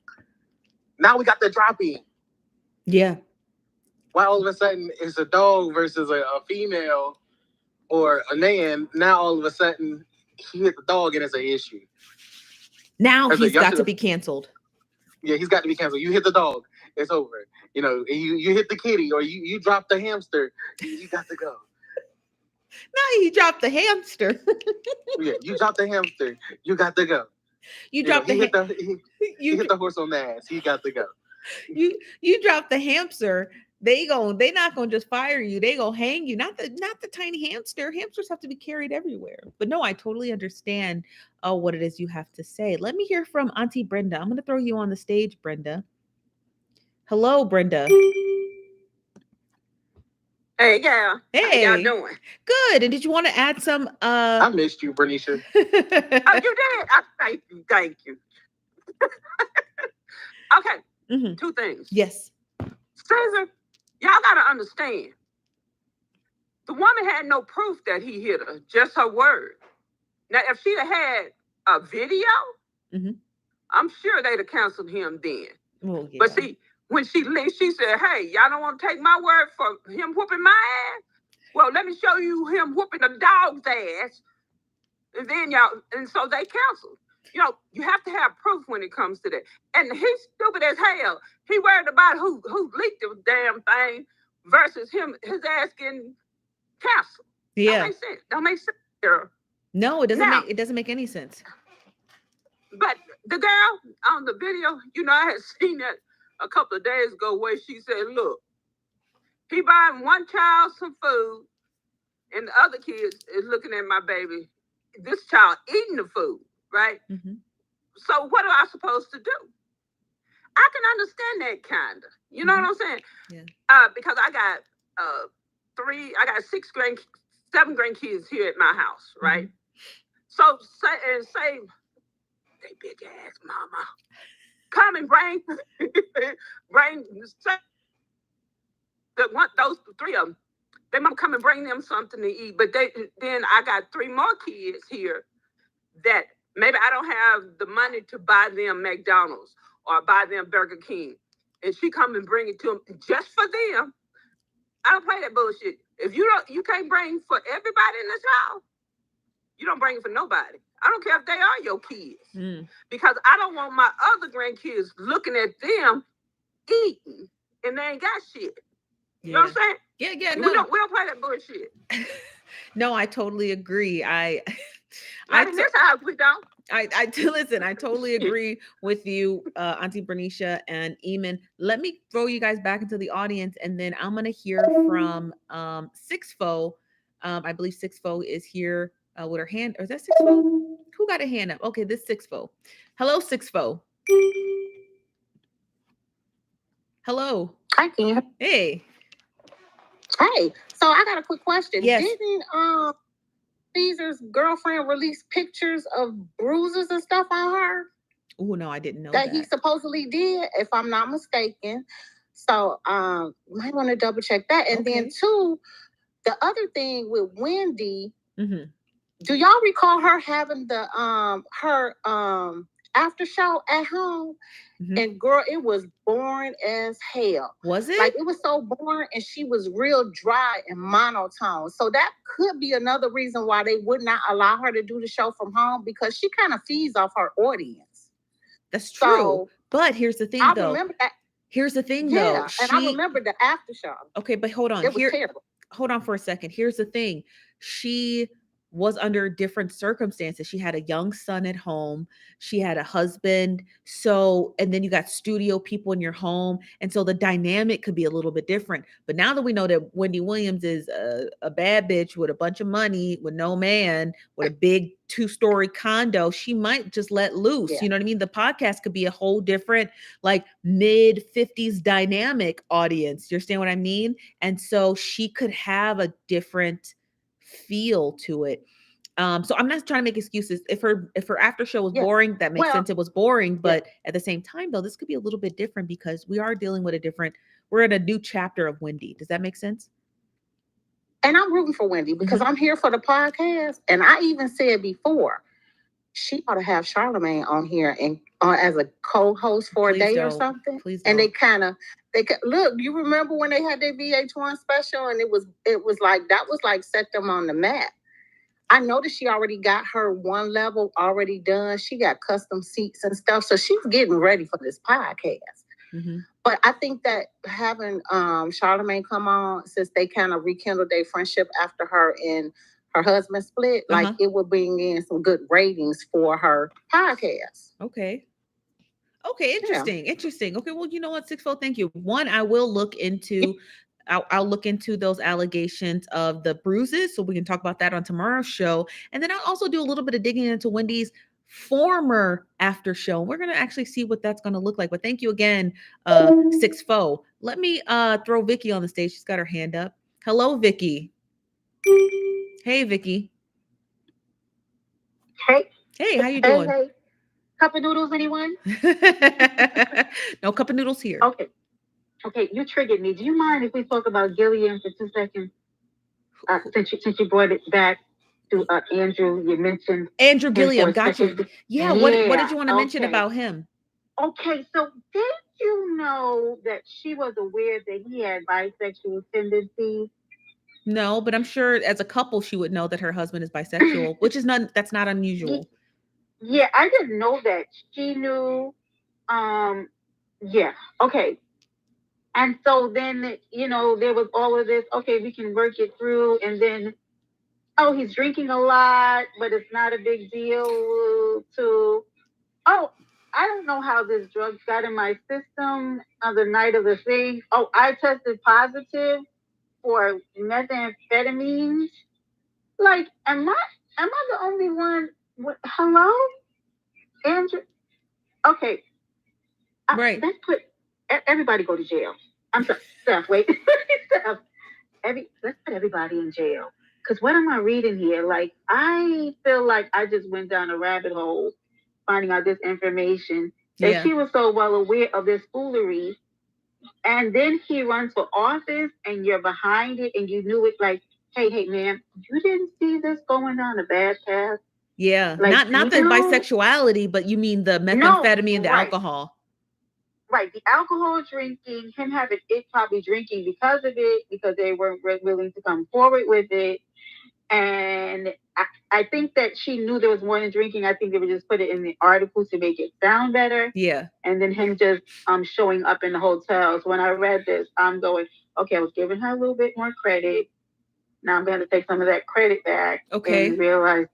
Now we got the dropping. Yeah. Why all of a sudden it's a dog versus a female or a man? Now all of a sudden he hit the dog and it's an issue. Now he's got to be canceled. Yeah, he's got to be canceled. You hit the dog, it's over. You know, you hit the kitty or you dropped the hamster, you got to go. Now you dropped the hamster. Yeah, you dropped the hamster, you got to go. You dropped he hit the horse on the ass, he got to go. You dropped the hamster. They not gonna just fire you. They gonna hang you. Not the tiny hamster. Hamsters have to be carried everywhere. But no, I totally understand what it is you have to say. Let me hear from Auntie Brenda. I'm gonna throw you on the stage, Brenda. Hello, Brenda. Hey, yeah. Hey. How y'all doing? Good. And did you want to add some? I missed you, Bernicia. Oh, you did? Thank you. Okay. Mm-hmm. 2 things. Yes. Caesar, y'all gotta understand. The woman had no proof that he hit her, just her word. Now, if she'd have had a video, mm-hmm. I'm sure they'd have canceled him then. Well, yeah. But see, when she said, hey, y'all don't want to take my word for him whooping my ass? Well, let me show you him whooping a dog's ass. And then so they canceled. You know, you have to have proof when it comes to that. And he's stupid as hell. He worried about who leaked the damn thing versus his ass getting canceled. Yeah. Don't make sense, girl. No, it doesn't it doesn't make any sense. But the girl on the video, you know, I had seen that a couple of days ago where she said, look, he buying one child some food and the other kids is looking at my baby. This child eating the food, right? Mm-hmm. So what am I supposed to do? I can understand that kind of. You know what I'm saying? Yeah. Because I got 7 grandkids here at my house, right? Mm-hmm. So say they big ass mama come and bring those 3 of them. They mama come and bring them something to eat. But then I got 3 more kids here that Maybe I don't have the money to buy them McDonald's or buy them Burger King. And she come and bring it to them just for them. I don't play that bullshit. If you can't bring for everybody in this house, you don't bring it for nobody. I don't care if they are your kids. Because I don't want my other grandkids looking at them eating and they ain't got shit. You know what I'm saying? Yeah. No. We don't play that bullshit. No, I totally agree. Not in this house, we don't. Listen, I totally agree with you, Auntie Bernicia and Eamon. Let me throw you guys back into the audience, and then I'm gonna hear from Sixfo. I believe Sixfo is here with her hand. Or is that Sixfo? Who got a hand up? Okay, this Sixfo. Hello, Sixfo. Hello. Hi, Ken. Hey. Hey. So I got a quick question. Yes. Didn't Caesar's girlfriend release pictures of bruises and stuff on her? Oh no, I didn't know that he supposedly did, if I'm not mistaken. So might want to double check that. And then two, the other thing with Wendy, do y'all recall her having the her after show at home? And girl, it was boring as hell. Was it? Like, it was so boring, and she was real dry and monotone. So that could be another reason why they would not allow her to do the show from home, because she kind of feeds off her audience. That's true. So, but here's the thing, though. Remember that. Here's the thing, though. And I remember the after show. Okay, but hold on. It was terrible. Hold on for a second. Here's the thing. She was under different circumstances. She had a young son at home. She had a husband. So, and then you got studio people in your home. And so the dynamic could be a little bit different. But now that we know that Wendy Williams is a bad bitch with a bunch of money, with no man, with a big 2-story condo, she might just let loose. You know what I mean? The podcast could be a whole different, like, mid-50s dynamic audience. You understand what I mean? And so she could have a different feel to it. So I'm not trying to make excuses. If her after show was boring, that makes sense. It was boring, but at the same time, though, this could be a little bit different because we are dealing with we're in a new chapter of Wendy. Does that make sense? And I'm rooting for Wendy because I'm here for the podcast. And I even said before, she ought to have Charlamagne on here and as a co-host for a day or something. And they look. You remember when they had their VH1 special, and it was like set them on the map. I noticed she already got her one level already done. She got custom seats and stuff, so she's getting ready for this podcast. But I think that having Charlamagne come on, since they kind of rekindled their friendship after her and her husband split, like, it will bring in some good ratings for her podcast. Okay, interesting. Okay, well, you know what, Sixfold, thank you. One, I will look into. I'll look into those allegations of the bruises, so we can talk about that on tomorrow's show. And then I'll also do a little bit of digging into Wendy's former after show. We're going to actually see what that's going to look like. But thank you again, Sixfo. Let me throw Vicky on the stage. She's got her hand up. Hello, Vicky. Hey, Vicky. Hey, how you doing? Hey. Cup of noodles, anyone? No cup of noodles here. Okay, you triggered me. Do you mind if we talk about Gilliam for 2 seconds? Since you brought it back to Andrew, you mentioned Andrew Gilliam. Gotcha. Yeah. What did you want to mention about him? Okay, so did you know that she was aware that he had bisexual tendencies? No, but I'm sure as a couple she would know that her husband is bisexual, which is that's not unusual. Yeah, I didn't know that. She knew. Yeah. Okay. And so then, there was all of this, okay, we can work it through. And then, he's drinking a lot, but it's not a big deal I don't know how this drug got in my system on the night of the thing. I tested positive for methamphetamines. Like, am I the only one? Hello? Andrew? Okay. Right. Let's put everybody go to jail. I'm sorry, Steph, wait. Steph, let's put everybody in jail. Because what am I reading here? Like, I feel like I just went down a rabbit hole finding out this information that she was so well aware of this foolery. And then he runs for office and you're behind it and you knew it, like, hey, man, you didn't see this going down a bad path? Yeah, Like, not the bisexuality, but you mean the methamphetamine and the alcohol. Right, the alcohol drinking, him having it probably drinking because of it, because they weren't willing to come forward with it. And I think that she knew there was more than drinking. I think they would just put it in the article to make it sound better. Yeah. And then him just showing up in the hotels. When I read this, I'm going, okay, I was giving her a little bit more credit. Now I'm going to take some of that credit back. Okay. And realize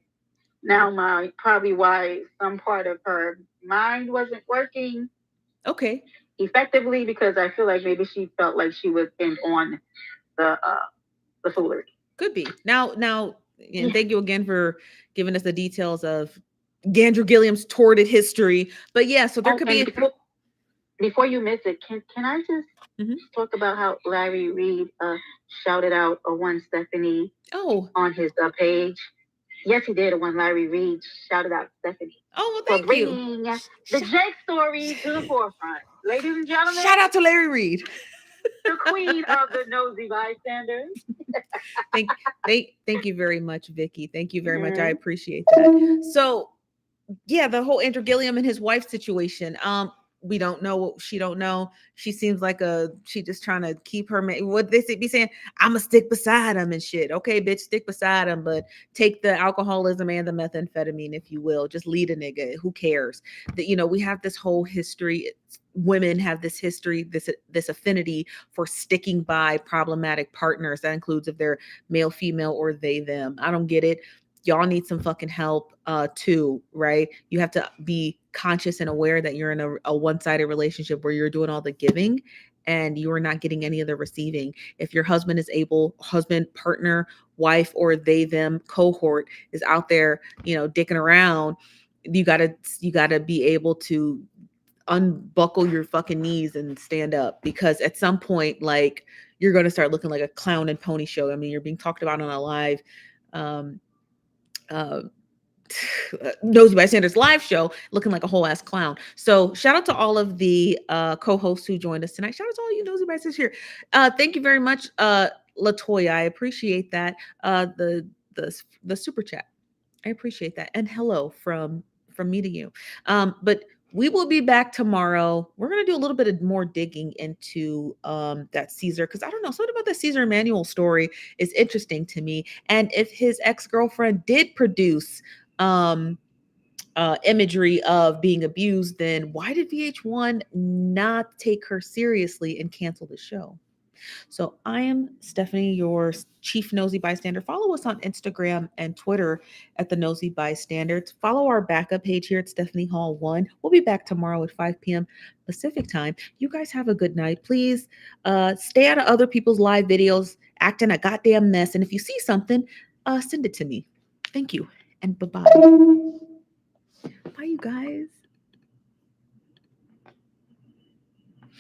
now probably why some part of her mind wasn't working. Okay. Effectively, because I feel like maybe she felt like she was in on the foolery. Could be. Now, and thank you again for giving us the details of Gandra Gilliam's torrid history. But yeah, so there could be. Before you miss it, can I just talk about how Larry Reed shouted out one Stephanie on his page? Yes, he did. When Larry Reed shouted out Stephanie. Oh, well, thank you. Bringing the Jake story to the forefront. Ladies and gentlemen. Shout out to Larry Reed. The queen of the nosy bystanders. Thank you very much, Vicky. Thank you very much. I appreciate that. So, yeah, the whole Andrew Gilliam and his wife situation. We don't know what she don't know. She seems like she just trying to keep her what they be saying. I'm gonna stick beside him and shit. Okay, bitch, stick beside him, but take the alcoholism and the methamphetamine, if you will. Just lead a nigga. Who cares? That we have this whole history. Women have this history, this affinity for sticking by problematic partners. That includes if they're male, female, or they, them. I don't get it. Y'all need some fucking help too, right? You have to be conscious and aware that you're in a one-sided relationship where you're doing all the giving and you are not getting any of the receiving. If your husband is husband, partner, wife, or they, them cohort is out there, dicking around, you gotta be able to unbuckle your fucking knees and stand up, because at some point, like, you're going to start looking like a clown and pony show. I mean, you're being talked about on a live Nosy Bystanders live show looking like a whole ass clown. So shout out to all of the co-hosts who joined us tonight. Shout out to all you Nosy Bystanders here. Thank you very much, Latoya. I appreciate that. The super chat. I appreciate that. And hello from me to you. But we will be back tomorrow. We're going to do a little bit of more digging into that Caesar, because I don't know, something about the Caesar Emanuel story is interesting to me. And if his ex-girlfriend did produce imagery of being abused, then why did VH1 not take her seriously and cancel the show? So I am Stephanie, your chief Nosy Bystander. Follow us on Instagram and Twitter at the Nosy Bystanders. Follow our backup page here at Stephanie Hall 1. We'll be back tomorrow at 5 p.m. Pacific time. You guys have a good night. Please stay out of other people's live videos, acting a goddamn mess. And if you see something, send it to me. Thank you. And bye-bye. Bye, you guys.